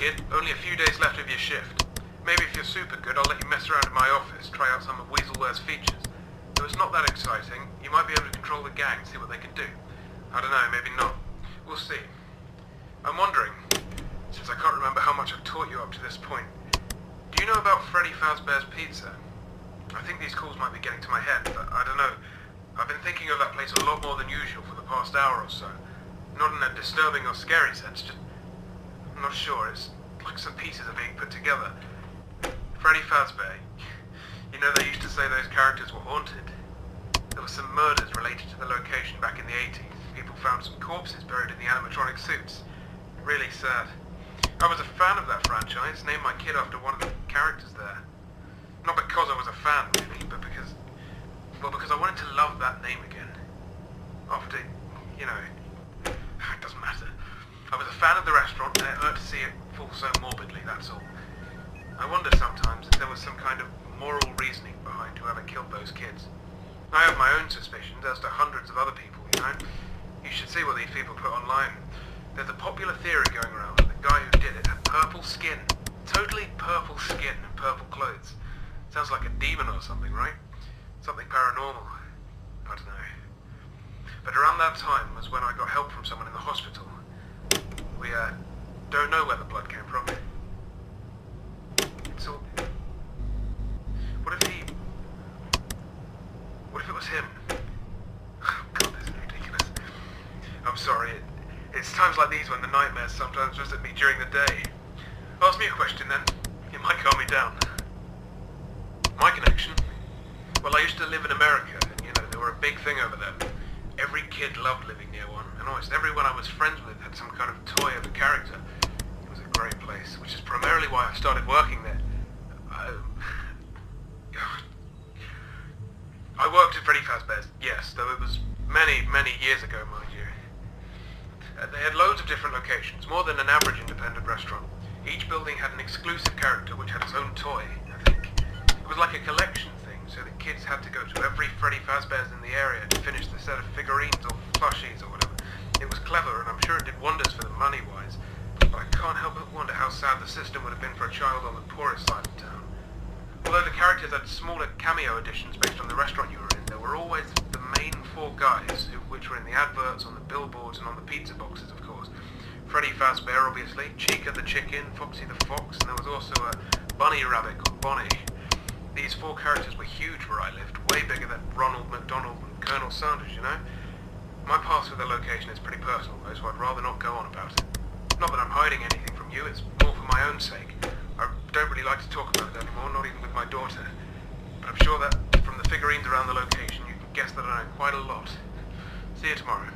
kid. Only a few days left of your shift. Maybe if you're super good, I'll let you mess around in my office, try out some of Weaselware's features. Though it's not that exciting, you might be able to control the gang, see what they can do. I don't know, maybe not. We'll see. I'm wondering, since I can't remember how much I've taught you up to this point, do you know about Freddy Fazbear's Pizza? I think these calls might be getting to my head, but I don't know. I've been thinking of that place a lot more than usual for the past hour or so. Not in a disturbing or scary sense, just... I'm not sure, it's like some pieces are being put together. Freddy Fazbear. You know, they used to say those characters were haunted. There were some murders related to the location back in the 80s. People found some corpses buried in the animatronic suits. Really sad. I was a fan of that franchise, named my kid after one of the characters there. Not because I was a fan, really, but because... well, because I wanted to love that name again. After, you know... it doesn't matter. I was a fan of the restaurant, and it hurt to see it fall so morbidly, that's all. I wonder sometimes if there was some kind of moral reasoning behind whoever killed those kids. I have my own suspicions, as to hundreds of other people, you know? You should see what these people put online. There's a popular theory going around that the guy who did it had purple skin. Totally purple skin and purple clothes. Sounds like a demon or something, right? Something paranormal. I don't know. But around that time was when I got help from someone in the hospital. We, don't know where the blood came from. It's all... What if it was him? Oh God, this is ridiculous. I'm sorry, it's times like these when the nightmares sometimes visit me during the day. Ask me a question then. It might calm me down. My connection? Well, I used to live in America, and you know, they were a big thing over there. Every kid loved living near one, and almost everyone I was friends with had some kind of toy of a character. It was a great place, which is primarily why I started working there. I worked at Freddy Fazbear's, yes, though it was many, many years ago, mind you. They had loads of different locations, more than an average independent restaurant. Each building had an exclusive character which had its own toy, I think. It was like a collection thing, so the kids had to go to every Freddy Fazbear's in the area to finish the set of figurines or plushies or whatever. It was clever, and I'm sure it did wonders for them money-wise, but I can't help but wonder how sad the system would have been for a child on the poorest side of town. Although the characters had smaller cameo editions based on the restaurant you were in, there were always the main four guys, which were in the adverts, on the billboards, and on the pizza boxes, of course. Freddy Fazbear, obviously, Chica the chicken, Foxy the fox, and there was also a bunny rabbit called Bonnie. These four characters were huge where I lived, way bigger than Ronald McDonald and Colonel Sanders, you know? My past with the location is pretty personal, though, so I'd rather not go on about it. Not that I'm hiding anything from you, it's more for my own sake. I don't really like to talk about it anymore, not even with my daughter. But I'm sure that from the figurines around the location, you can guess that I know quite a lot. See you tomorrow.